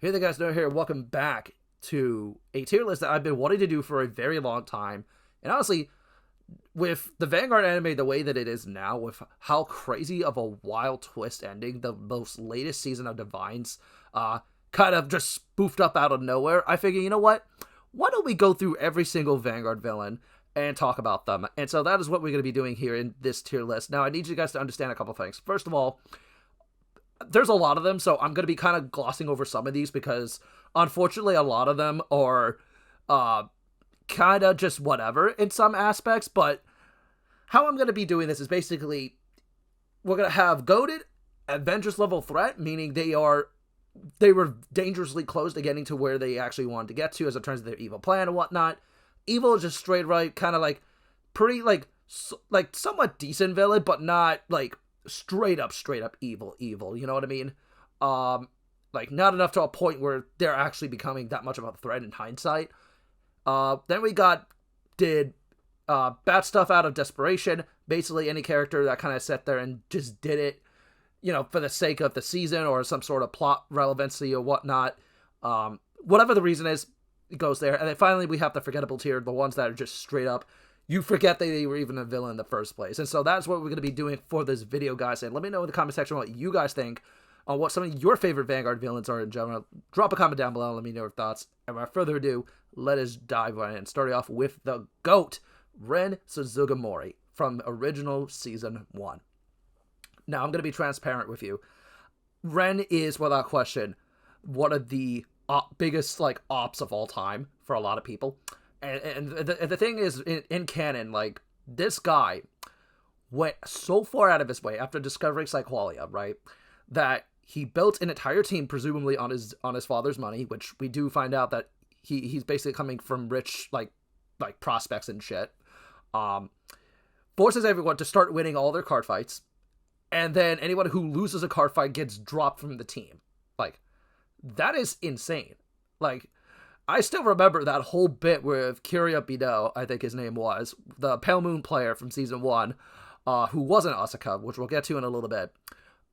Hey there guys, Noah here. Welcome back to a tier list that I've been wanting to do for a very long time. And honestly, with the Vanguard anime the way that it is now, with how crazy of a wild twist ending the most latest season of DivineZ kind of just spoofed up out of nowhere, I figure, you know what? Why don't we go through every single Vanguard villain and talk about them? And so that is what we're going to be doing here in this tier list. Now, I need you guys to understand a couple things. First of all, there's a lot of them, so I'm going to be kind of glossing over some of these because, unfortunately, a lot of them are kind of just whatever in some aspects, but how I'm going to be doing this is basically, we're going to have goated Avengers level threat, meaning they were dangerously close to getting to where they actually wanted to get to as it turns to their evil plan and whatnot. Evil is just straight right, kind of like, pretty, like somewhat decent villain, but not, like, straight up evil, you know what I mean? Like, not enough to a point where they're actually becoming that much of a threat in hindsight. Then we did bad stuff out of desperation. Basically, any character that kind of sat there and just did it, you know, for the sake of the season or some sort of plot relevancy or whatnot. Whatever the reason is, it goes there. And then finally, we have the forgettable tier, the ones that are just straight up, you forget that they were even a villain in the first place. And so that's what we're going to be doing for this video, guys. And let me know in the comment section what you guys think on what some of your favorite Vanguard villains are in general. Drop a comment down below and let me know your thoughts. And without further ado, let us dive right in. Starting off with the GOAT, Rin Suzugamori from original Season 1. Now, I'm going to be transparent with you. Rin is, without question, one of the biggest, like, ops of all time for a lot of people. And the thing is, in canon, like, this guy went so far out of his way after discovering Psyqualia, right, that he built an entire team, presumably on his father's money, which we do find out that he's basically coming from rich, like prospects and shit. Forces everyone to start winning all their card fights, and then anyone who loses a card fight gets dropped from the team. Like, that is insane. Like, I still remember that whole bit with Kiria Bido, I think his name was, the Pale Moon player from Season 1, who wasn't Asuka, which we'll get to in a little bit,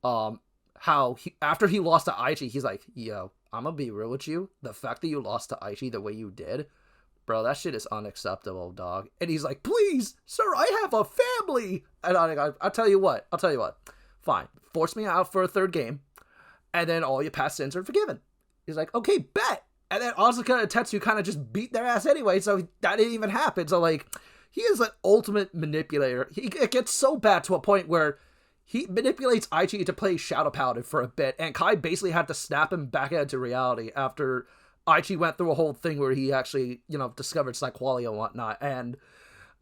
how after he lost to Aichi, he's like, yo, I'm gonna be real with you, the fact that you lost to Aichi the way you did, bro, that shit is unacceptable, dog. And he's like, please, sir, I have a family! And I'll tell you what, fine, force me out for a third game, and then all your past sins are forgiven. He's like, okay, bet! And then Asuka and Tetsu kind of just beat their ass anyway, so that didn't even happen. So, like, he is an ultimate manipulator. It gets so bad to a point where he manipulates Aichi to play Shadow Paladin for a bit, and Kai basically had to snap him back into reality after Aichi went through a whole thing where he actually, you know, discovered Psyqualia and whatnot. And,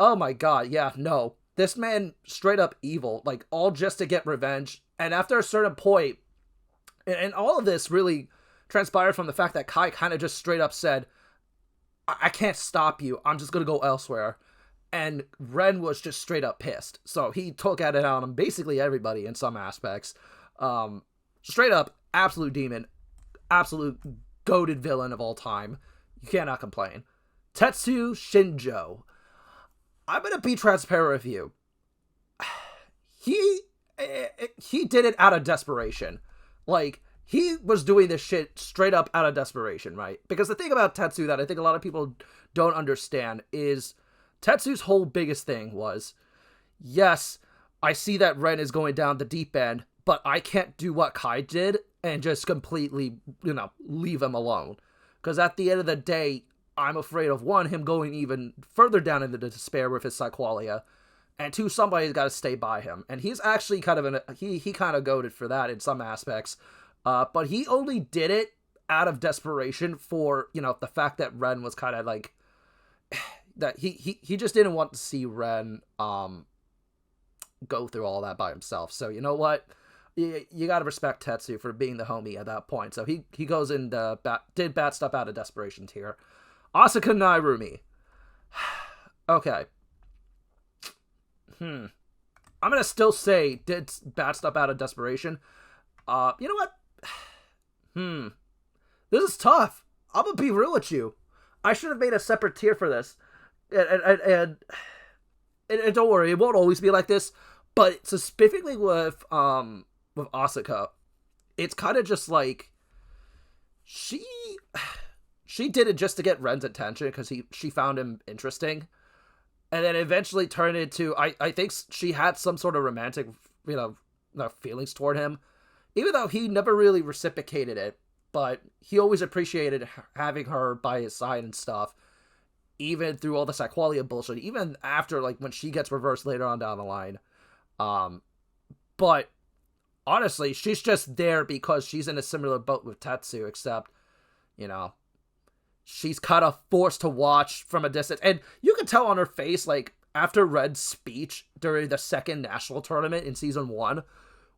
oh my god, yeah, no. This man, straight up evil, like, all just to get revenge. And after a certain point, and all of this really transpired from the fact that Kai kind of just straight up said, I can't stop you, I'm just gonna go elsewhere. And Ren was just straight up pissed. So he took at it on basically everybody in some aspects. Straight up, absolute demon, absolute goated villain of all time. You cannot complain. Tetsu Shinjo. I'm gonna be transparent with you. He did it out of desperation. Like, he was doing this shit straight up out of desperation, right? Because the thing about Tetsu that I think a lot of people don't understand is Tetsu's whole biggest thing was, yes, I see that Ren is going down the deep end, but I can't do what Kai did and just completely, you know, leave him alone. Because at the end of the day, I'm afraid of, one, him going even further down into the despair with his Psyqualia, and two, somebody's got to stay by him. And he's actually kind of he kind of goated for that in some aspects. But he only did it out of desperation for, you know, the fact that Ren was kind of like, that he just didn't want to see Ren go through all that by himself. So, you know what? You gotta respect Tetsu for being the homie at that point. So he goes and did bad stuff out of desperation here. Asuka Nairumi. Okay. I'm gonna still say did bad stuff out of desperation. You know what? This is tough. I'm gonna be real with you. I should have made a separate tier for this. And don't worry, it won't always be like this. But specifically with Asuka, it's kind of just like, she she did it just to get Ren's attention because she found him interesting. And then eventually turned into, I think she had some sort of romantic, feelings toward him. Even though he never really reciprocated it. But he always appreciated having her by his side and stuff. Even through all the Psyqualia bullshit. Even after, like, when she gets reversed later on down the line. But honestly, she's just there because she's in a similar boat with Tetsu. Except, she's kind of forced to watch from a distance. And you can tell on her face, like, after Red's speech during the second national tournament in Season 1,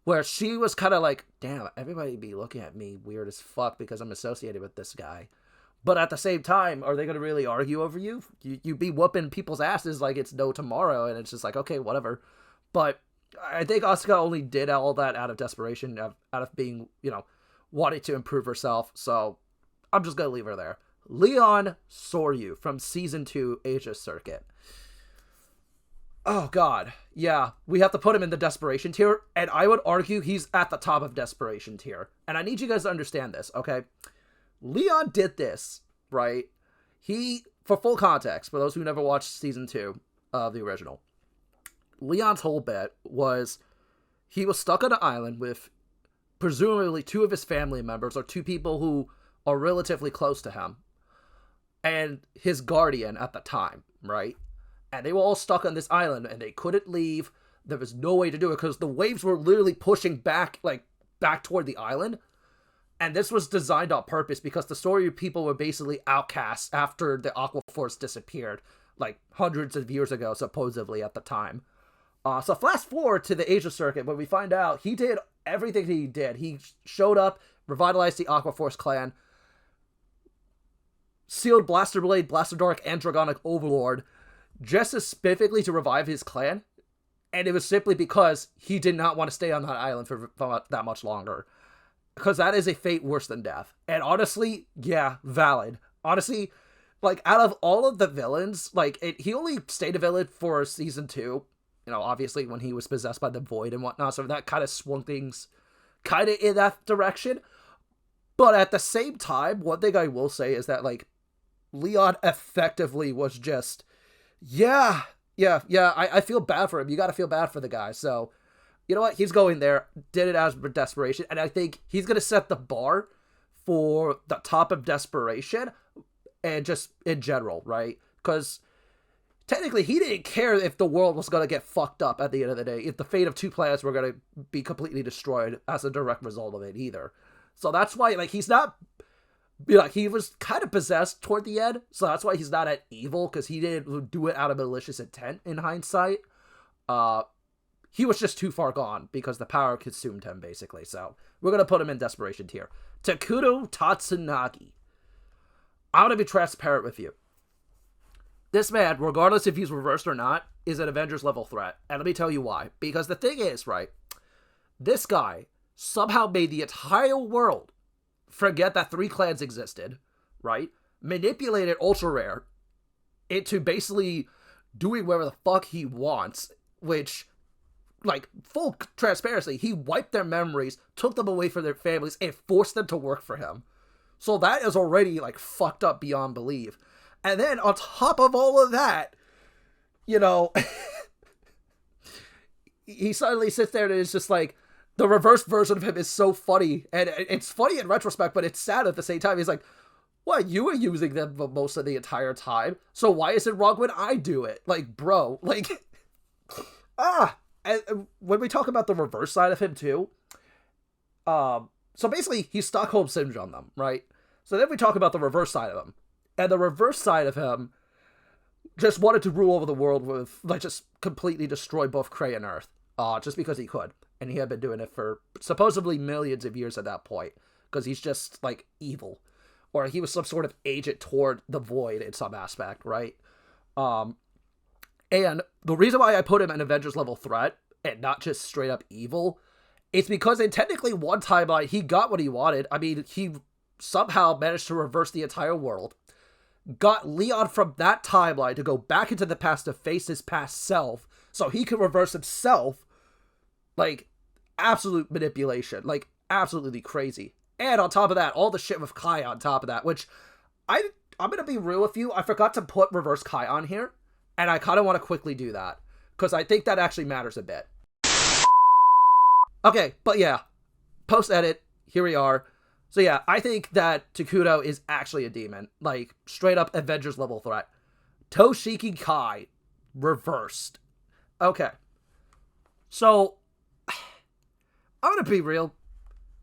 where she was kind of like, damn, everybody be looking at me weird as fuck because I'm associated with this guy. But at the same time, are they going to really argue over you? You be whooping people's asses like it's no tomorrow, and it's just like, okay, whatever. But I think Asuka only did all that out of desperation, out of being, wanting to improve herself. So I'm just going to leave her there. Leon Soryu from Season 2 Asia Circuit. Oh, God. Yeah, we have to put him in the desperation tier, and I would argue he's at the top of desperation tier. And I need you guys to understand this, okay? Leon did this, right? For full context, for those who never watched Season 2 of the original, Leon's whole bit was he was stuck on an island with presumably 2 of his family members, or 2 people who are relatively close to him, and his guardian at the time, right? And they were all stuck on this island, and they couldn't leave. There was no way to do it, because the waves were literally pushing back toward the island. And this was designed on purpose, because the Soryu people were basically outcasts after the Aqua Force disappeared, like hundreds of years ago, supposedly, at the time. So fast forward to the Asia Circuit, when we find out he did everything he did. He showed up, revitalized the Aqua Force clan, sealed Blaster Blade, Blaster Dark, and Dragonic Overlord, just specifically to revive his clan, and it was simply because he did not want to stay on that island for that much longer. Because that is a fate worse than death. And honestly, yeah, valid. Honestly, like, out of all of the villains, he only stayed a villain for Season 2, obviously when he was possessed by the Void and whatnot, so that kind of swung things kind of in that direction. But at the same time, one thing I will say is that, Leon effectively was just, I feel bad for him. You gotta feel bad for the guy. So, you know what? He's going there. Did it as desperation. And I think he's gonna set the bar for the top of desperation and just in general, right? Because technically he didn't care if the world was gonna get fucked up at the end of the day, if the fate of 2 planets were gonna be completely destroyed as a direct result of it either. So that's why, he's not... he was kind of possessed toward the end, so that's why he's not at evil, because he didn't do it out of malicious intent in hindsight. He was just too far gone, because the power consumed him, basically. So, we're going to put him in desperation tier. Takuto Tatsunagi. I'm going to be transparent with you. This man, regardless if he's reversed or not, is an Avengers level threat. And let me tell you why. Because the thing is, right, this guy somehow made the entire world forget that 3 clans existed, right? Manipulated Ultra Rare into basically doing whatever the fuck he wants, which, full transparency, he wiped their memories, took them away from their families, and forced them to work for him. So that is already, fucked up beyond belief. And then, on top of all of that, he suddenly sits there and is just the reverse version of him is so funny, and it's funny in retrospect, but it's sad at the same time. He's like, what, you were using them most of the entire time, so why is it wrong when I do it? Bro, and when we talk about the reverse side of him, too, so basically, he Stockholm Syndrome them, right? So then we talk about the reverse side of him, and the reverse side of him just wanted to rule over the world with, just completely destroy both Krei and Earth, just because he could. And he had been doing it for supposedly millions of years at that point. Because he's just, evil. Or he was some sort of agent toward the Void in some aspect, right? And the reason why I put him an Avengers level threat, and not just straight up evil, is because in technically one timeline, he got what he wanted. I mean, he somehow managed to reverse the entire world. Got Leon from that timeline to go back into the past to face his past self. So he could reverse himself. Absolute manipulation. Absolutely crazy. And on top of that, all the shit with Kai on top of that, which I'm gonna be real with you. I forgot to put Reverse Kai on here, and I kind of want to quickly do that because I think that actually matters a bit. Okay, but yeah, post edit. Here we are. So yeah, I think that Takuto is actually a demon, like straight up Avengers level threat. Toshiki Kai, reversed. Okay, so I'm gonna be real.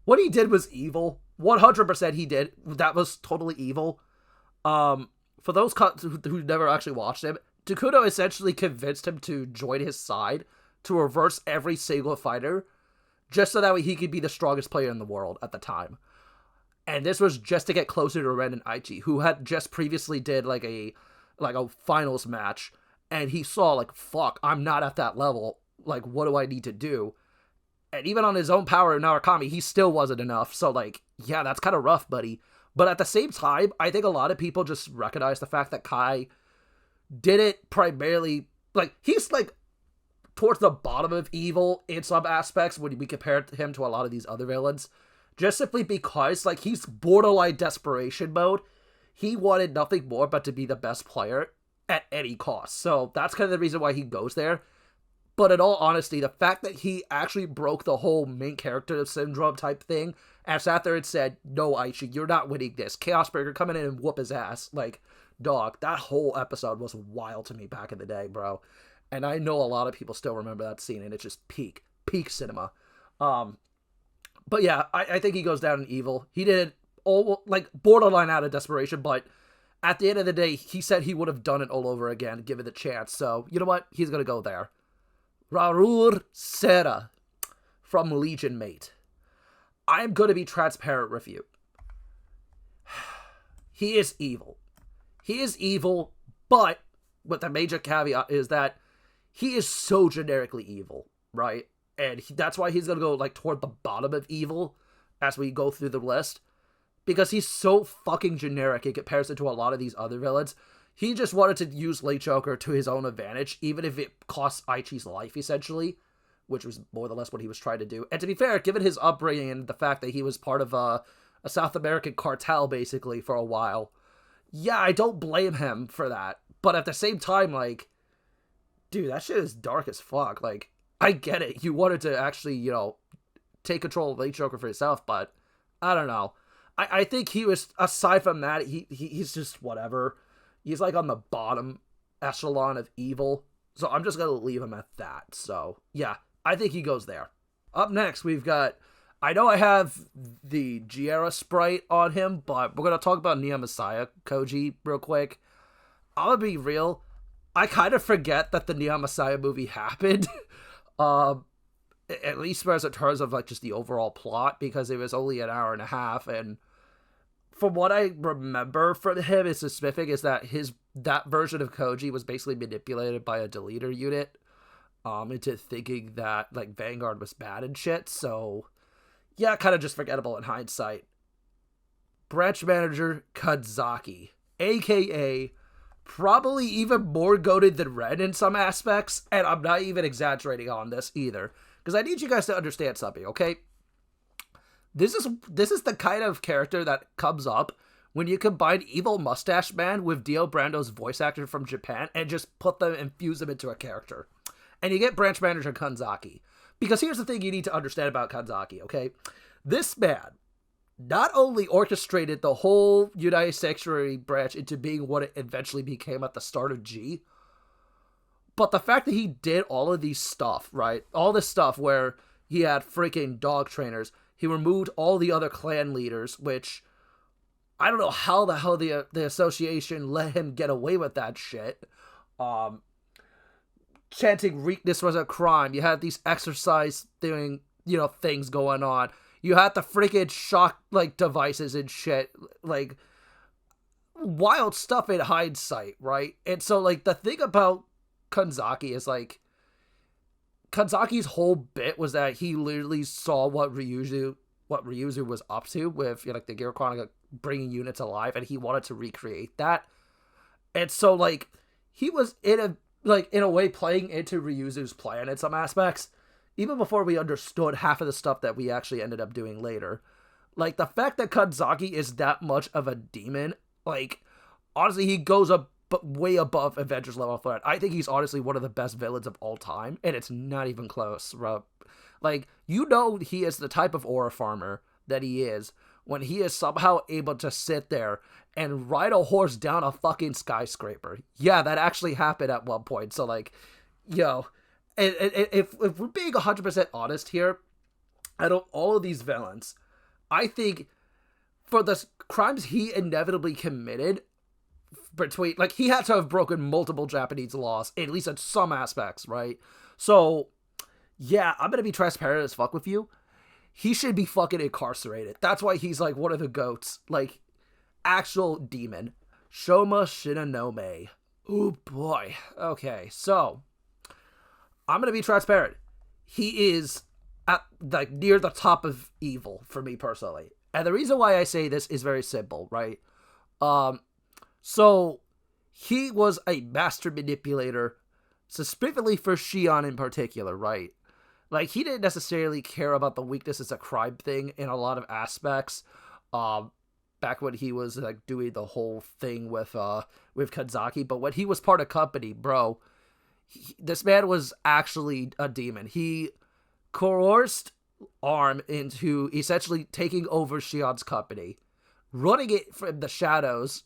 What he did was evil. 100% he did. That was totally evil. For those who never actually watched him, Takuto essentially convinced him to join his side to reverse every single fighter, just so that way he could be the strongest player in the world at the time. And this was just to get closer to Ren and Aichi, who had just previously did like a finals match, and he saw like, fuck, I'm not at that level. Like, what do I need to do? And even on his own power in Narukami, he still wasn't enough. So like, yeah, that's kind of rough, buddy. But at the same time, I think a lot of people just recognize the fact that Kai did it primarily, like, he's like towards the bottom of evil in some aspects when we compare him to a lot of these other villains. Just simply because, like, he's borderline desperation mode. He wanted nothing more but to be the best player at any cost. So that's kind of the reason why he goes there. But in all honesty, the fact that he actually broke the whole main character syndrome type thing and sat there and said, no, Aichi, you're not winning this. Chaosbreaker coming in and whoop his ass. Like, dog, that whole episode was wild to me back in the day, bro. And I know a lot of people still remember that scene, and it's just peak cinema. But yeah, I think he goes down in evil. He did it all, like, borderline out of desperation, but at the end of the day, he said he would have done it all over again, given the chance. So, you know what? He's going to go there. Raul Serra from Legion Mate. I'm going to be transparent with you. He is evil. He is evil, but with the major caveat is that he is so generically evil, right? And that's why he's going to go, like, toward the bottom of evil as we go through the list. Because he's so fucking generic in comparison to a lot of these other villains. He just wanted to use Late Joker to his own advantage, even if it cost Aichi's life, essentially. Which was more or less what he was trying to do. And to be fair, given his upbringing and the fact that he was part of a South American cartel, basically, for a while. Yeah, I don't blame him for that. But at the same time, like, dude, that shit is dark as fuck. Like, I get it. You wanted to actually, you know, take control of Late Joker for yourself, but I don't know. I think he was, aside from that, he's just whatever. He's like on the bottom echelon of evil. So I'm just going to leave him at that. So, yeah, I think he goes there. Up next, we've got, I know I have the Gyera sprite on him, but we're going to talk about Nia Masaya Koji real quick. I'm going to be real. I kind of forget that the Nia Masaya movie happened. At least as in terms of, like, just the overall plot, because it was only an hour and a half, and from what I remember from him, it's specific is that that version of Koji was basically manipulated by a deleter unit into thinking that, like, Vanguard was bad and shit. So, yeah, kind of just forgettable in hindsight. Branch Manager Kanzaki, a.k.a. probably even more goated than Ren in some aspects, and I'm not even exaggerating on this either, because I need you guys to understand something, okay? This is the kind of character that comes up when you combine Evil Mustache Man with Dio Brando's voice actor from Japan and just infuse them into a character. And you get Branch Manager Kanzaki. Because here's the thing you need to understand about Kanzaki, okay? This man not only orchestrated the whole United Sanctuary branch into being what it eventually became at the start of G, but the fact that he did all of these stuff, right? All this stuff where he had freaking dog trainers. He removed all the other clan leaders, which I don't know how the hell the association let him get away with that shit. Chanting weakness was a crime. You had these exercise things going on. You had the freaking shock, like, devices and shit. Like, wild stuff in hindsight, right? And so, like, the thing about Kanzaki is, like, Kanzaki's whole bit was that he literally saw what Ryuzu was up to with, you know, like, the Gear Chronicle bringing units alive, and he wanted to recreate that. And so, like, he was in a way playing into Ryuzu's plan in some aspects, even before we understood half of the stuff that we actually ended up doing later. Like, the fact that Kanzaki is that much of a demon Like, honestly, he goes up way above Avengers level threat. I think he's honestly one of the best villains of all time, and it's not even close, bro. Like, you know he is the type of aura farmer that he is when he is somehow able to sit there and ride a horse down a fucking skyscraper. Yeah, that actually happened at one point. So, like, yo, if we're being 100% honest here, out of all of these villains, I think for the crimes he inevitably committed, between, like, he had to have broken multiple Japanese laws, at least in some aspects, right? So, yeah, I'm gonna be transparent as fuck with you. He should be fucking incarcerated. That's why he's, like, one of the GOATs. Like, actual demon. Shoma Shinonome. Oh, boy. Okay, so, I'm gonna be transparent. He is at, like, near the top of evil for me personally. And the reason why I say this is very simple, right? So, he was a master manipulator, specifically for Shion in particular, right? Like, he didn't necessarily care about the weakness as a crime thing in a lot of aspects. Back when he was, like, doing the whole thing with Kanzaki. But when he was part of company, bro, this man was actually a demon. He coerced Arm into essentially taking over Shion's company, running it from the shadows,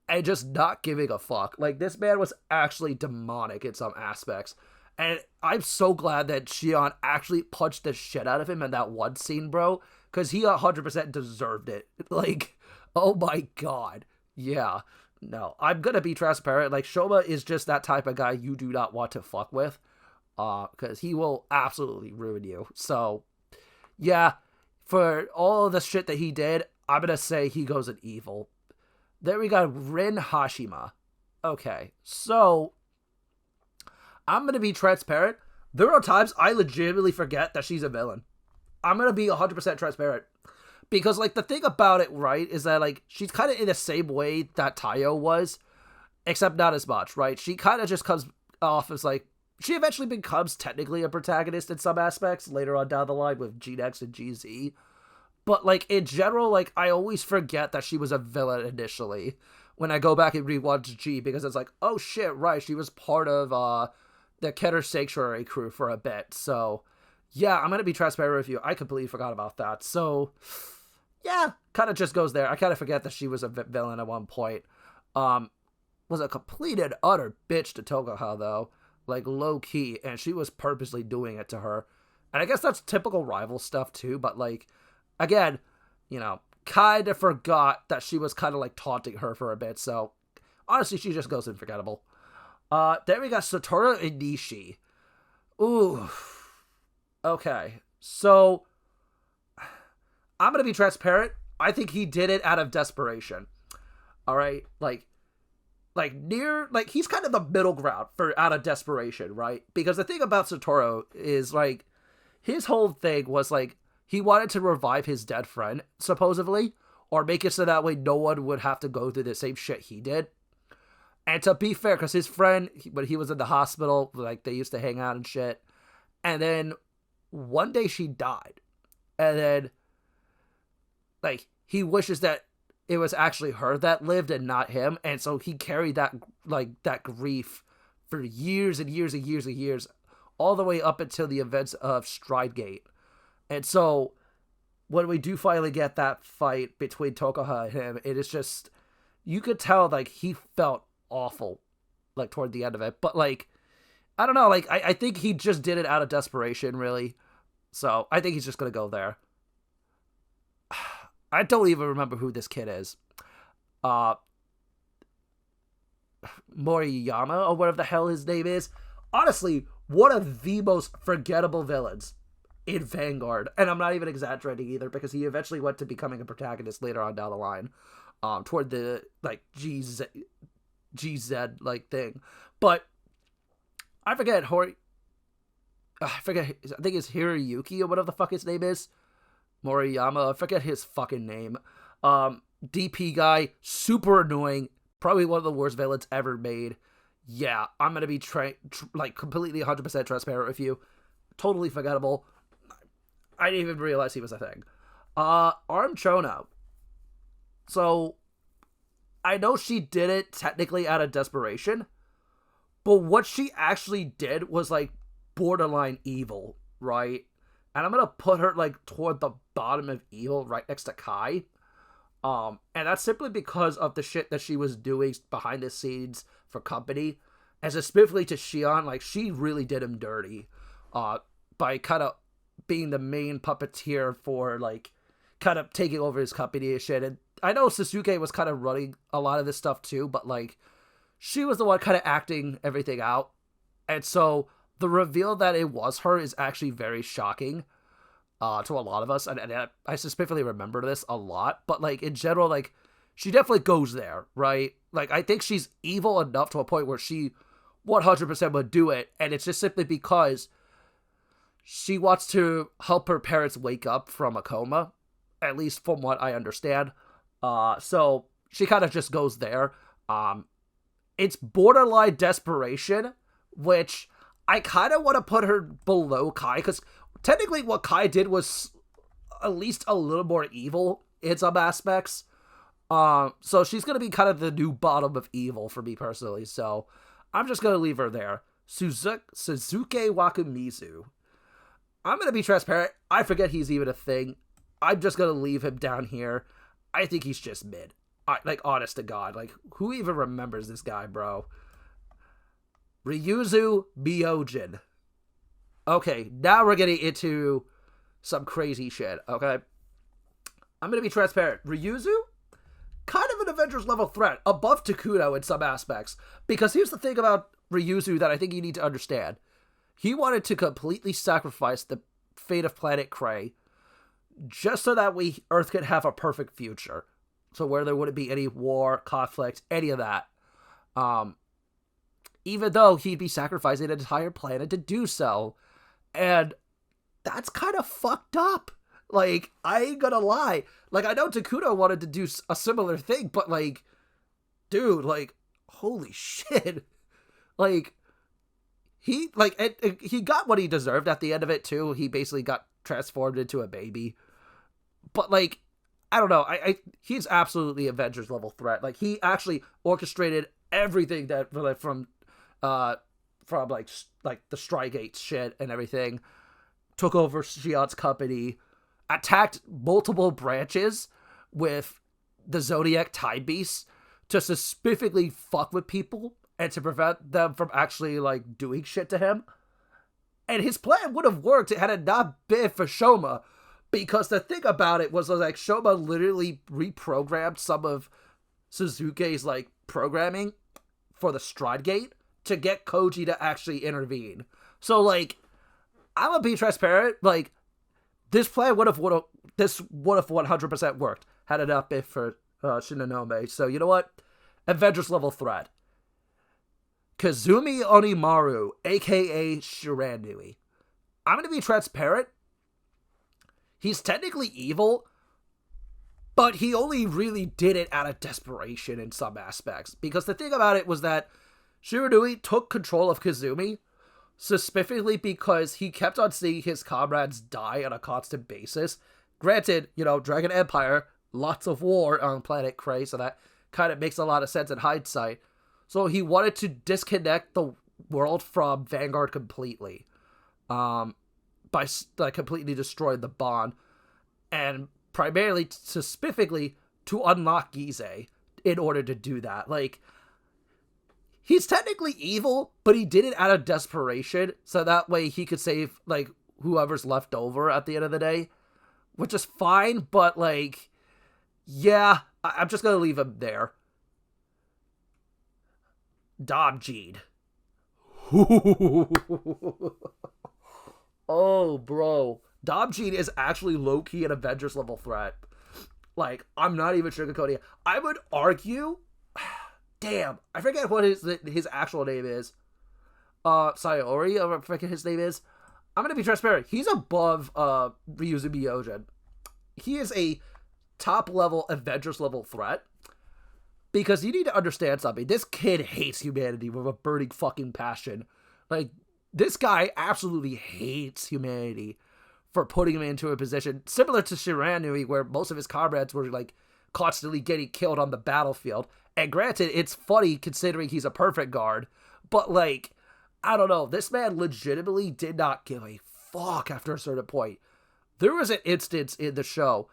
and just not giving a fuck. Like, this man was actually demonic in some aspects. And I'm so glad that Shion actually punched the shit out of him in that one scene, bro. Because he 100% deserved it. Like, oh my god. Yeah. No, I'm gonna be transparent. Like, Shoma is just that type of guy you do not want to fuck with. Because he will absolutely ruin you. So, yeah. For all of the shit that he did, I'm gonna say he goes in evil. Then we got Rin Hashima. Okay, so I'm going to be transparent. There are times I legitimately forget that she's a villain. I'm going to be 100% transparent. Because, like, the thing about it, right, is that, like, she's kind of in the same way that Tayo was, except not as much, right? She kind of just comes off as, like, she eventually becomes technically a protagonist in some aspects later on down the line with GX and GZ. But, like, in general, like, I always forget that she was a villain initially when I go back and rewatch G, because it's like, oh shit, right, she was part of the Keter Sanctuary crew for a bit. So, yeah, I'm going to be transparent with you. I completely forgot about that. So, yeah, kind of just goes there. I kind of forget that she was a villain at one point. Was a complete and utter bitch to Tokuha, though. Like, low-key, and she was purposely doing it to her. And I guess that's typical rival stuff, too, but, like, again, you know, kind of forgot that she was kind of, like, taunting her for a bit, so honestly, she just goes unforgettable. Then we got Satoru Enishi. Ooh. Okay, so I'm gonna be transparent. I think he did it out of desperation. Alright? Like, he's kind of the middle ground for out of desperation, right? Because the thing about Satoru is, like, his whole thing was, like, he wanted to revive his dead friend, supposedly, or make it so that way no one would have to go through the same shit he did. And to be fair, because his friend, when he was in the hospital, like, they used to hang out and shit, and then one day she died. And then, like, he wishes that it was actually her that lived and not him, and so he carried that, like, that grief for years and years and years and years, all the way up until the events of Stridegate. And so, when we do finally get that fight between Tokuha and him, it is just, you could tell, like, he felt awful, like, toward the end of it. But, like, I don't know, like, I think he just did it out of desperation, really. So, I think he's just gonna go there. I don't even remember who this kid is. Moriyama, or whatever the hell his name is. Honestly, one of the most forgettable villains in Vanguard, and I'm not even exaggerating either, because he eventually went to becoming a protagonist later on down the line, toward the, like, GZ like, thing. But I forget I think it's Hiroyuki or whatever the fuck his name is. Moriyama, I forget his fucking name. DP guy, super annoying, probably one of the worst villains ever made. Yeah, I'm gonna be like, completely 100% transparent with you. Totally forgettable. I didn't even realize he was a thing. Arm Chono. So, I know she did it technically out of desperation, but what she actually did was, like, borderline evil, right? And I'm gonna put her, like, toward the bottom of evil, right next to Kai. And that's simply because of the shit that she was doing behind the scenes for company. And specifically to Shion, like, she really did him dirty. By kind of being the main puppeteer for, like, kind of taking over his company and shit. And I know Sasuke was kind of running a lot of this stuff too, but, like, she was the one kind of acting everything out. And so the reveal that it was her is actually very shocking to a lot of us. And I specifically remember this a lot. But, like, in general, like, she definitely goes there, right? Like, I think she's evil enough to a point where she 100% would do it. And it's just simply because she wants to help her parents wake up from a coma, at least from what I understand. So she kind of just goes there. It's borderline desperation, which I kind of want to put her below Kai, because technically what Kai did was at least a little more evil in some aspects. So she's going to be kind of the new bottom of evil for me personally. So I'm just going to leave her there. Suzuki Wakumizu. I'm going to be transparent. I forget he's even a thing. I'm just going to leave him down here. I think he's just mid. Like, honest to God. Like, who even remembers this guy, bro? Ryuzu Myoujin. Okay, now we're getting into some crazy shit, okay? I'm going to be transparent. Ryuzu? Kind of an Avengers level threat, above Takuto in some aspects. Because here's the thing about Ryuzu that I think you need to understand. He wanted to completely sacrifice the fate of planet Krei just so that Earth could have a perfect future. So where there wouldn't be any war, conflict, any of that. Even though he'd be sacrificing an entire planet to do so. And that's kind of fucked up. Like, I ain't gonna lie. Like, I know Takuto wanted to do a similar thing, but, like, dude, like, holy shit. Like, he got what he deserved at the end of it, too. He basically got transformed into a baby. But, like, I don't know. He's absolutely Avengers level threat. Like, he actually orchestrated everything that, from the Strygate shit and everything. Took over Shion's company. Attacked multiple branches with the Zodiac Time Beasts to specifically fuck with people and to prevent them from actually, like, doing shit to him. And his plan would have worked had it not been for Shoma. Because the thing about it was, like, Shoma literally reprogrammed some of Suzuki's, like, programming for the Strydgate to get Koji to actually intervene. So, like, I'm gonna be transparent. Like, this plan would have 100% worked had it not been for Shinonome. So, you know what? Avengers level threat. Kazumi Onimaru, a.k.a. Shiranui. I'm gonna be transparent. He's technically evil, but he only really did it out of desperation in some aspects. Because the thing about it was that Shiranui took control of Kazumi, specifically because he kept on seeing his comrades die on a constant basis. Granted, you know, Dragon Empire, lots of war on planet Krei, so that kind of makes a lot of sense in hindsight. So he wanted to disconnect the world from Vanguard completely. By completely destroying the bond. And primarily, specifically, to unlock Gyze in order to do that. Like, he's technically evil, but he did it out of desperation, so that way he could save, like, whoever's left over at the end of the day. Which is fine, but, like, yeah, I'm just gonna leave him there. Dabjid. Oh, bro. Dabjid is actually low-key an Avengers level threat. Like, I'm not even sugarcoating it. I would argue... Damn, I forget what his actual name is. Saori, I forget his name is. I'm gonna be transparent. He's above Ryuzu Myoujin. He is a top-level Avengers level threat. Because you need to understand something. This kid hates humanity with a burning fucking passion. Like, this guy absolutely hates humanity for putting him into a position similar to Shiranui, where most of his comrades were, like, constantly getting killed on the battlefield. And granted, it's funny considering he's a perfect guard, but like, I don't know, this man legitimately did not give a fuck after a certain point. There was an instance in the show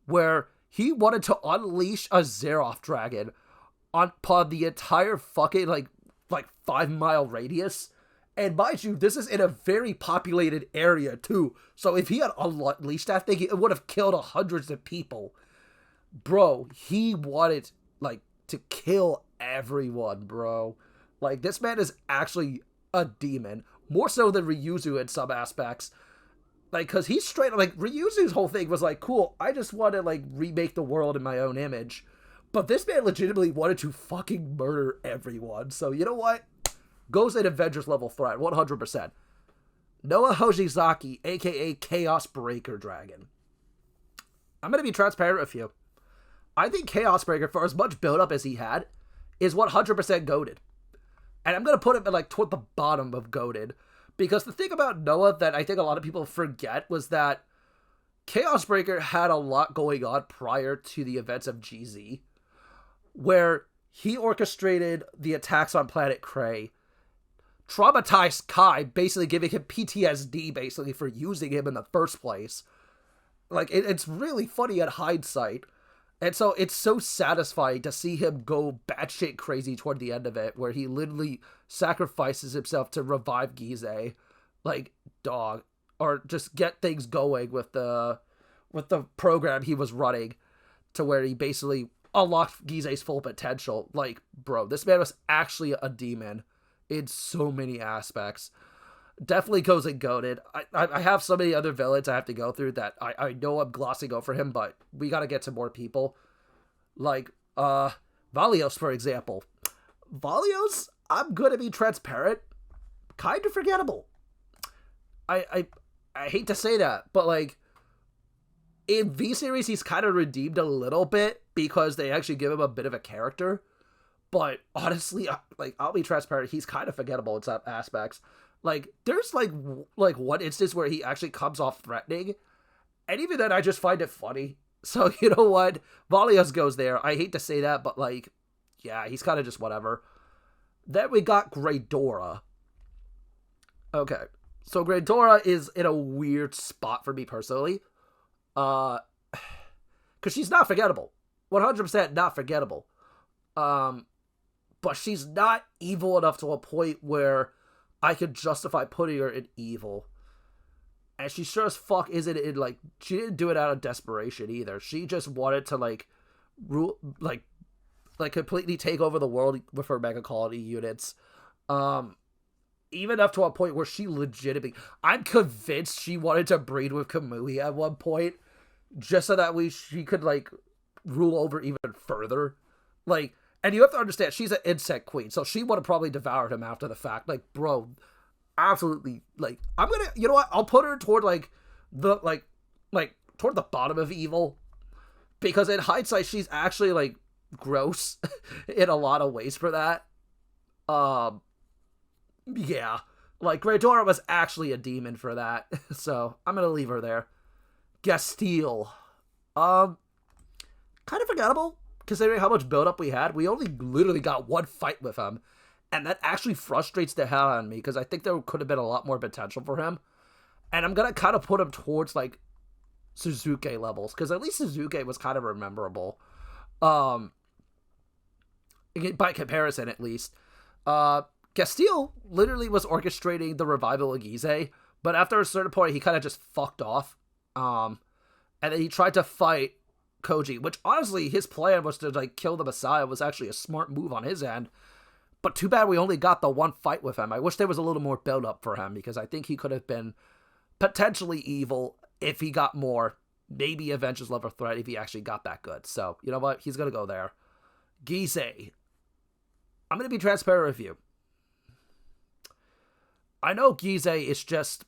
where he wanted to unleash a Xeroth dragon upon the entire fucking, like 5-mile radius. And mind you, this is in a very populated area, too. So if he had unleashed that thing, it would have killed hundreds of people. Bro, he wanted, like, to kill everyone, bro. Like, this man is actually a demon. More so than Ryuzu in some aspects. Like, because he's straight, like, Ryuzu's whole thing was like, cool, I just want to, like, remake the world in my own image. But this man legitimately wanted to fucking murder everyone. So, you know what? Goes in Avengers level threat, 100%. Noah Hojizaki, aka Chaosbreaker Dragon. I'm going to be transparent with you. I think Chaosbreaker, for as much build-up as he had, is 100% goated. And I'm going to put him, like, toward the bottom of goated. Because the thing about Noah that I think a lot of people forget was that Chaosbreaker had a lot going on prior to the events of GZ, where he orchestrated the attacks on Planet Cray, traumatized Kai, basically giving him PTSD, basically, for using him in the first place. Like, it's really funny in hindsight. And so it's so satisfying to see him go batshit crazy toward the end of it, where he literally sacrifices himself to revive Gyze, like, dog, or just get things going with the program he was running, to where he basically unlocked Gyze's full potential. Like, bro, this man was actually a demon in so many aspects. Definitely goes and goated. I have so many other villains I have to go through that I know I'm glossing over him, but we gotta get to more people. Like, Valeos, for example. Valeos, I'm gonna be transparent, kind of forgettable. I hate to say that, but like, in V-Series, he's kind of redeemed a little bit because they actually give him a bit of a character. But honestly, like, I'll be transparent, he's kind of forgettable in some aspects. Like, there's, like one instance where he actually comes off threatening, and even then, I just find it funny. So, you know what? Valeos goes there. I hate to say that, but, like, yeah, he's kind of just whatever. Then we got Gredora. Okay, so Gredora is in a weird spot for me personally. Because she's not forgettable. 100% not forgettable. But she's not evil enough to a point where I could justify putting her in evil. And she sure as fuck isn't in, like, she didn't do it out of desperation either. She just wanted to, like, rule, like completely take over the world with her mega colony units. Even up to a point where she legitimately, I'm convinced she wanted to breed with Kamui at one point, just so that she could, like, rule over even further. Like, and you have to understand, she's an insect queen, so she would have probably devoured him after the fact. Like, bro, absolutely, like, I'm gonna, you know what, I'll put her toward, like, the, like, toward the bottom of evil, because in hindsight, she's actually, like, gross in a lot of ways for that. Yeah, like, Gredora was actually a demon for that, so I'm gonna leave her there. Gastille, kind of forgettable, considering how much build-up we had. We only literally got one fight with him, and that actually frustrates the hell out of me, because I think there could have been a lot more potential for him. And I'm gonna kind of put him towards, like, Suzuki levels, because at least Suzuki was kind of memorable. By comparison, at least. Gastille literally was orchestrating the revival of Gyze, but after a certain point, he kind of just fucked off. And then he tried to fight Koji, which honestly, his plan was to, like, kill the Messiah. Was actually a smart move on his end. But too bad we only got the one fight with him. I wish there was a little more build-up for him, because I think he could have been potentially evil if he got more. Maybe Avengers level threat if he actually got that good. So, you know what? He's going to go there. Gyze. I'm going to be transparent with you. I know Gyze is just,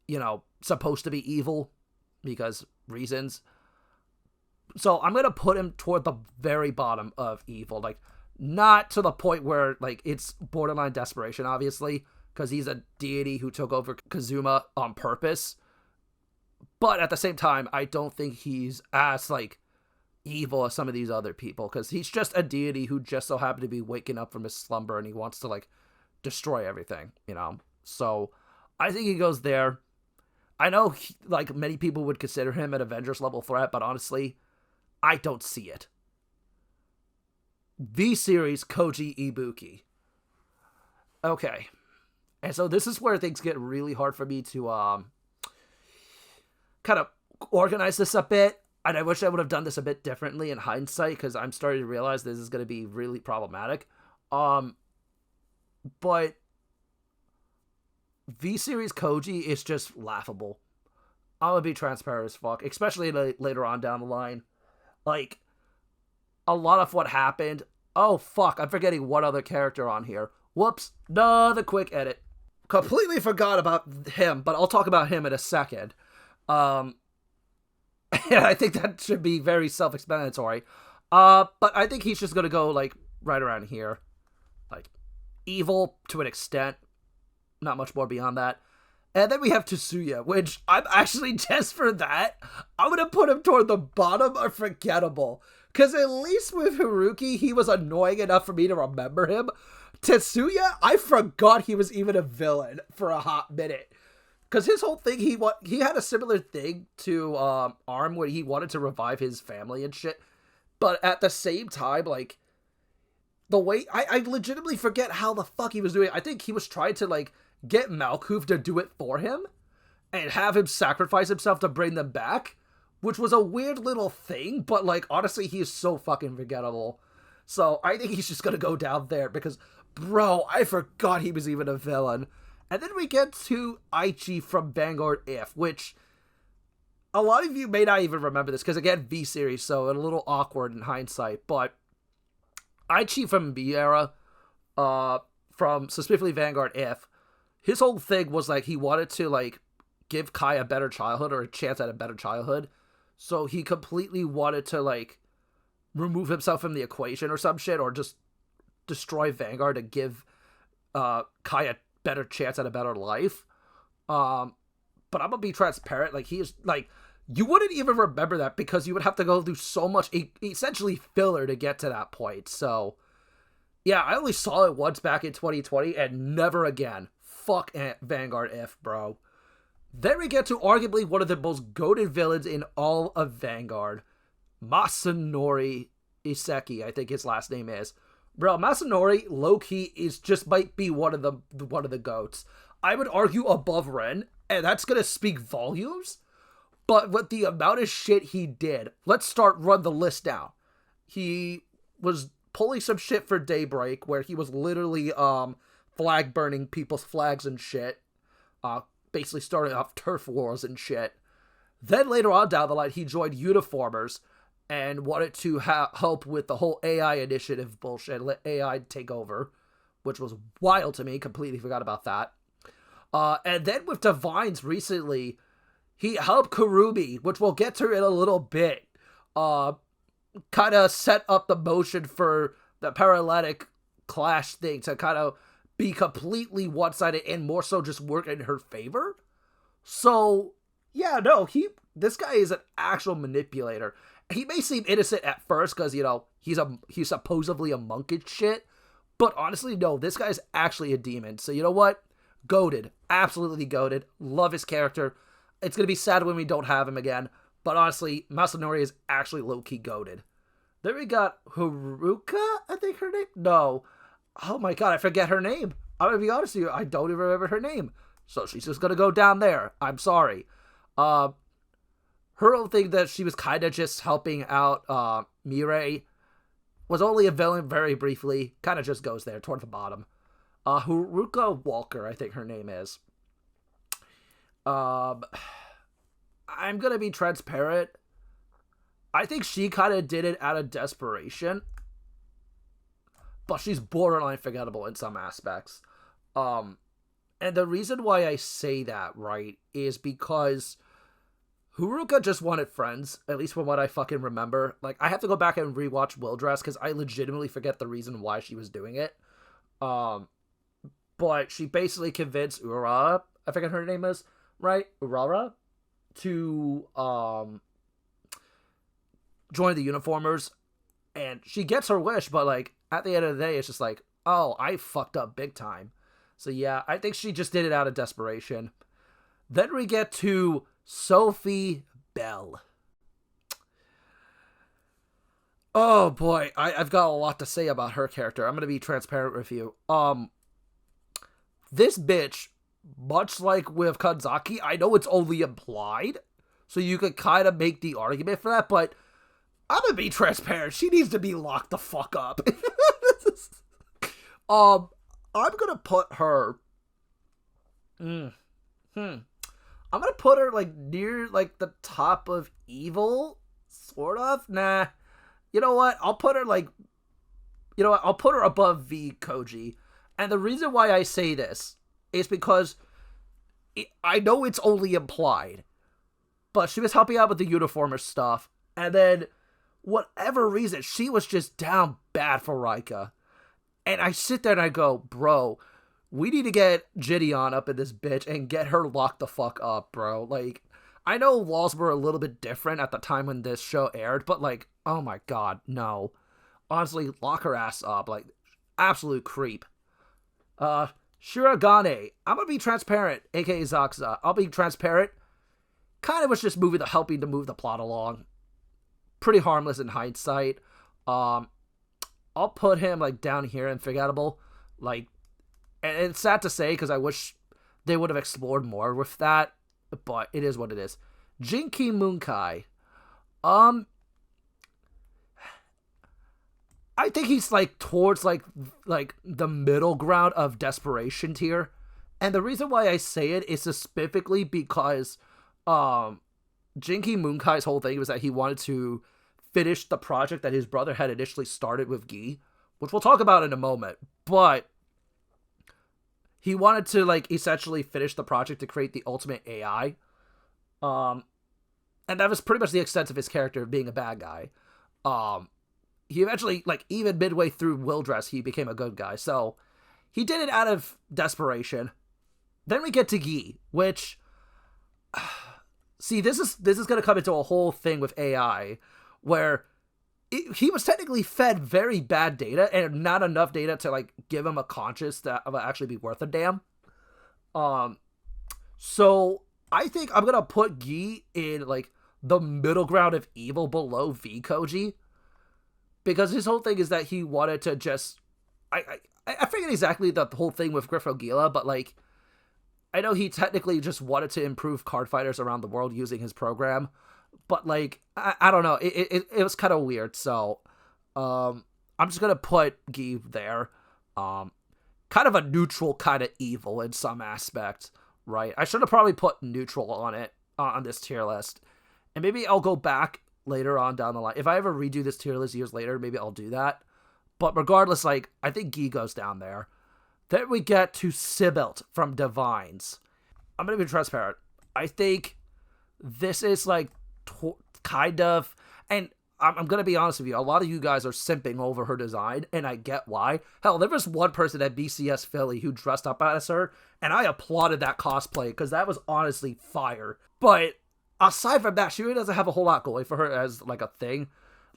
you know, supposed to be evil because reasons. So I'm going to put him toward the very bottom of evil. Like, not to the point where, like, it's borderline desperation, obviously, because he's a deity who took over Kazuma on purpose. But at the same time, I don't think he's as, like, evil as some of these other people, because he's just a deity who just so happened to be waking up from his slumber and he wants to, like, destroy everything, you know? So I think he goes there. I know, like, many people would consider him an Avengers level threat, but honestly, I don't see it. V-Series Koji Ibuki. Okay. And so this is where things get really hard for me to kind of organize this a bit. And I wish I would have done this a bit differently in hindsight, because I'm starting to realize this is going to be really problematic. But V-Series Koji is just laughable. I'm going to be transparent as fuck, especially later on down the line. Like, a lot of what happened... Oh, fuck, I'm forgetting one other character on here. Whoops, another quick edit. Completely forgot about him, but I'll talk about him in a second. Yeah, I think that should be very self-explanatory. But I think he's just gonna go, like, right around here. Like, evil to an extent. Not much more beyond that. And then we have Tetsuya, which I'm actually, just for that, I'm gonna put him toward the bottom of forgettable. Because at least with Haruki, he was annoying enough for me to remember him. Tetsuya, I forgot he was even a villain for a hot minute. Because his whole thing, he had a similar thing to Arm, where he wanted to revive his family and shit. But at the same time, like, the way... I legitimately forget how the fuck he was doing it. I think he was trying to, like, get Malkuth to do it for him. And have him sacrifice himself to bring them back. Which was a weird little thing, but, like, honestly, he is so fucking forgettable. So, I think he's just gonna go down there, because, bro, I forgot he was even a villain. And then we get to Aichi from Vanguard If, which, a lot of you may not even remember this, because, again, V-Series, so a little awkward in hindsight, but Aichi from V era, from specifically Vanguard If, his whole thing was, like, he wanted to, like, give Kai a better childhood, or a chance at a better childhood. So he completely wanted to, like, remove himself from the equation or some shit, or just destroy Vanguard to give Kai a better chance at a better life. But I'm gonna be transparent. Like, he is, like, you wouldn't even remember that, because you would have to go through so much, essentially, filler to get to that point. So, yeah, I only saw it once back in 2020, and never again. Fuck Vanguard If, bro. Then we get to arguably one of the most goated villains in all of Vanguard. Masanori Iseki, I think his last name is. Bro, Masanori, low-key, might be one of the goats. I would argue above Rin, and that's gonna speak volumes. But with the amount of shit he did, let's run the list down. He was pulling some shit for Daybreak, where he was literally flag burning people's flags and shit. Basically starting off turf wars and shit. Then later on down the line, he joined Uniformers and wanted to help with the whole AI initiative bullshit, let AI take over, which was wild to me. Completely forgot about that. And then with DivineZ recently, he helped Kurumi, which we'll get to in a little bit, kind of set up the motion for the paralytic clash thing to kind of be completely one-sided and more so just work in her favor. So, yeah, no, this guy is an actual manipulator. He may seem innocent at first because, you know, he's supposedly a monk and shit, but honestly, no, this guy's actually a demon. So, you know what? Goated. Absolutely goated. Love his character. It's going to be sad when we don't have him again, but honestly, Masanori is actually low-key goated. Then we got Haruka, I think her name? No. Oh my god, I forget her name. I'm gonna be honest with you, I don't even remember her name. So she's just gonna go down there. I'm sorry. Her own thing that she was kind of just helping out Mirai was only a villain very briefly. Kind of just goes there toward the bottom. Haruka Walker, I think her name is. I'm gonna be transparent. I think she kind of did it out of desperation. But she's borderline forgettable in some aspects. And the reason why I say that, right, is because Haruka just wanted friends, at least from what I fucking remember. Like, I have to go back and rewatch will+Dress, because I legitimately forget the reason why she was doing it. But she basically convinced Urara, I forget her name is, right? Urara? To, join the Uniformers, and she gets her wish, but, like, at the end of the day, it's just like, oh, I fucked up big time. So, yeah, I think she just did it out of desperation. Then we get to Sophie Bell. Oh, boy, I've got a lot to say about her character. I'm going to be transparent with you. This bitch, much like with Kanzaki, I know it's only implied, so you could kind of make the argument for that, but I'm gonna be transparent. She needs to be locked the fuck up. I'm gonna put her... I'm gonna put her, like, near, like, the top of evil, sort of. Nah. You know what? I'll put her, like... You know what? I'll put her above V Koji. And the reason why I say this is because I know it's only implied, but she was helping out with the Uniformer stuff, and then, whatever reason, she was just down bad for Rika. And I sit there and I go, bro, we need to get Gideon up in this bitch and get her locked the fuck up, bro. Like, I know laws were a little bit different at the time when this show aired, but, like, oh my god, no. Honestly, lock her ass up. Like, absolute creep. Shirogane. I'm gonna be transparent, aka Zakuza. I'll be transparent. Kind of was just helping to move the plot along. Pretty harmless in hindsight. I'll put him, like, down here and forgettable. Like, and it's sad to say, because I wish they would have explored more with that, but it is what it is. Jinki Moonkai. I think he's, like, towards, like the middle ground of desperation tier. And the reason why I say it is specifically because, Jinki Moonkai's whole thing was that he wanted to finish the project that his brother had initially started with Gyze, which we'll talk about in a moment, but he wanted to, like, essentially finish the project to create the ultimate AI. And that was pretty much the extent of his character being a bad guy. He eventually, like, even midway through will+Dress, he became a good guy. So, he did it out of desperation. Then we get to Gyze, which... See, this is going to come into a whole thing with AI, where he was technically fed very bad data, and not enough data to, like, give him a conscience that will actually be worth a damn. So, I think I'm going to put Gyze in, like, the middle ground of evil below V Koji. Because his whole thing is that he wanted to just... I forget exactly the whole thing with Griffogila, but, like, I know he technically just wanted to improve card fighters around the world using his program. But, like, I don't know. It was kind of weird, so... I'm just gonna put Gyze there. Kind of a neutral kind of evil in some aspect, right? I should have probably put neutral on it, on this tier list. And maybe I'll go back later on down the line. If I ever redo this tier list years later, maybe I'll do that. But regardless, like, I think Gyze goes down there. Then we get to Sybilt from DivineZ. I'm going to be transparent. I think this is, like, kind of... And I'm going to be honest with you. A lot of you guys are simping over her design, and I get why. Hell, there was one person at BCS Philly who dressed up as her, and I applauded that cosplay, because that was honestly fire. But... aside from that, she really doesn't have a whole lot going for her as, like, a thing.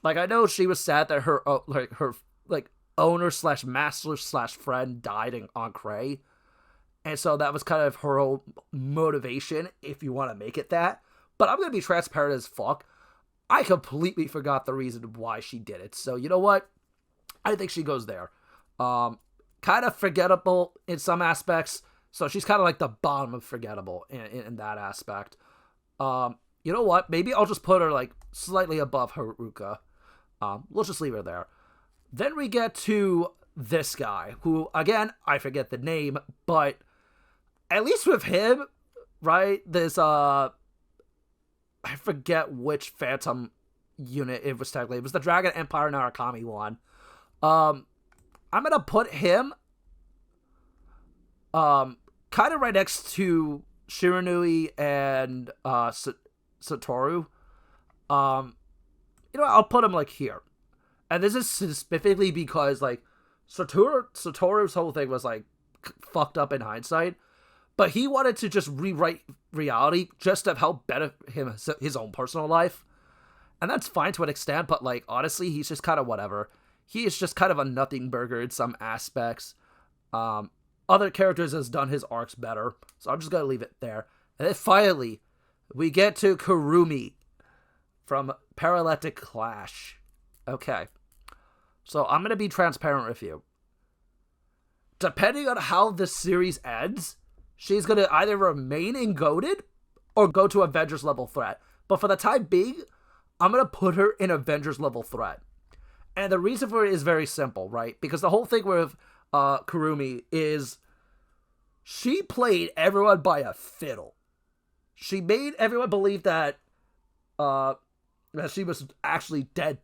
Like, I know she was sad that her owner / master / friend died on Cray. And so that was kind of her own motivation, if you want to make it that. But I'm going to be transparent as fuck. I completely forgot the reason why she did it. So, you know what? I think she goes there. Kind of forgettable in some aspects. So she's kind of like the bottom of forgettable in that aspect. You know what? Maybe I'll just put her, like, slightly above Haruka. We'll just leave her there. Then we get to this guy, who, again, I forget the name, but at least with him, right, this, I forget which Phantom unit it was technically. It was the Dragon Empire Narukami one. I'm gonna put him, kind of right next to Shiranui and Satoru. You know what? I'll put him, like, here. And this is specifically because, like, Satoru's whole thing was, like, fucked up in hindsight. But he wanted to just rewrite reality just to help benefit him his own personal life. And that's fine to an extent, but, like, honestly, he's just kind of whatever. He is just kind of a nothing burger in some aspects. Other characters has done his arcs better, so I'm just going to leave it there. And then finally, we get to Kurumi from Paralytic Clash. Okay. So I'm going to be transparent with you. Depending on how this series ends, she's going to either remain in Goated or go to Avengers level threat. But for the time being, I'm going to put her in Avengers level threat. And the reason for it is very simple, right? Because the whole thing with Kurumi is she played everyone by a fiddle. She made everyone believe that she was actually dead.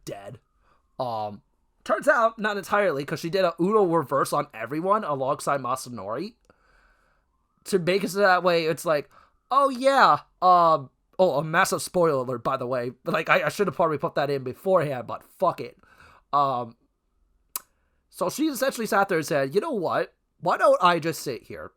Turns out, not entirely, because she did a Uno reverse on everyone alongside Masanori. To make it so that way, it's like, oh yeah, a massive spoiler alert, by the way. Like, I should have probably put that in beforehand, but fuck it. So she essentially sat there and said, you know what? Why don't I just sit here,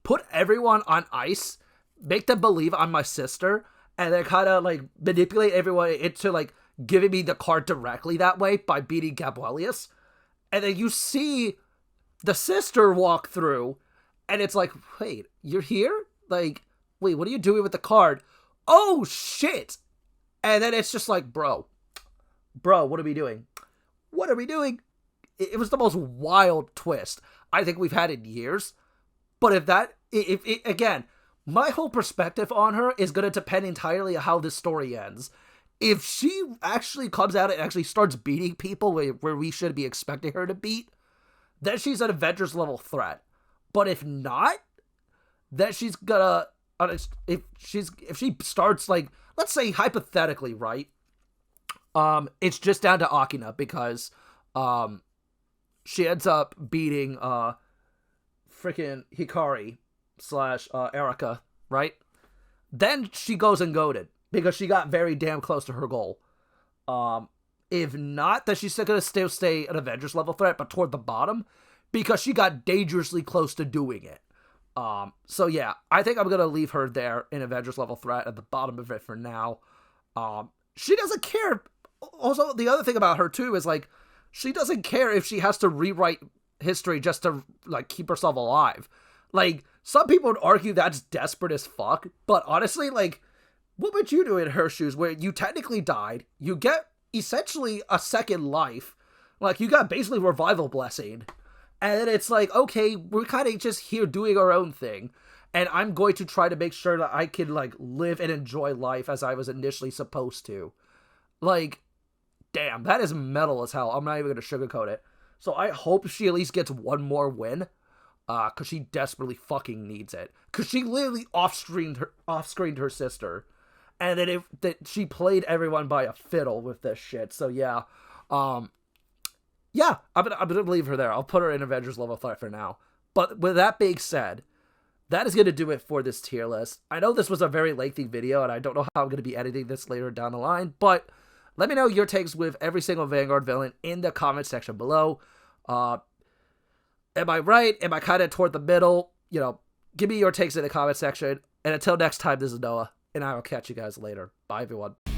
put everyone on ice, make them believe I'm my sister, and then kind of, like, manipulate everyone into, like, giving me the card directly that way by beating Valeos. And then you see the sister walk through, and it's like, wait, you're here? Like, wait, what are you doing with the card? Oh, shit! And then it's just like, bro, what are we doing? What are we doing? It was the most wild twist I think we've had in years. But again, my whole perspective on her is going to depend entirely on how this story ends. If she actually comes out and actually starts beating people where we should be expecting her to beat, then she's an Avengers level threat. But if not, then she's gonna, if she starts, like, let's say hypothetically, right? It's just down to Akina because she ends up beating freaking Hikari / Erica, right? Then she goes and goaded because she got very damn close to her goal. If not, then she's still gonna still stay an Avengers level threat, but toward the bottom because she got dangerously close to doing it. So yeah, I think I'm gonna leave her there in Avengers level threat at the bottom of it for now. She doesn't care. Also, the other thing about her too is, like, she doesn't care if she has to rewrite history just to, like, keep herself alive. Like, some people would argue that's desperate as fuck, but honestly, like, what would you do in her shoes where you technically died, you get essentially a second life, like, you got basically revival blessing, and then it's like, okay, we're kind of just here doing our own thing, and I'm going to try to make sure that I can, like, live and enjoy life as I was initially supposed to. Like, damn, that is metal as hell. I'm not even going to sugarcoat it. So I hope she at least gets one more win, because she desperately fucking needs it. Because she literally off-screened her sister, and then she played everyone by a fiddle with this shit. So yeah, yeah, I'm gonna leave her there. I'll put her in Avengers level threat for now. But with that being said, that is going to do it for this tier list. I know this was a very lengthy video, and I don't know how I'm going to be editing this later down the line, but let me know your takes with every single Vanguard villain in the comment section below. Am I right? Am I kind of toward the middle? You know, give me your takes in the comment section. And until next time, this is Noah, and I will catch you guys later. Bye, everyone.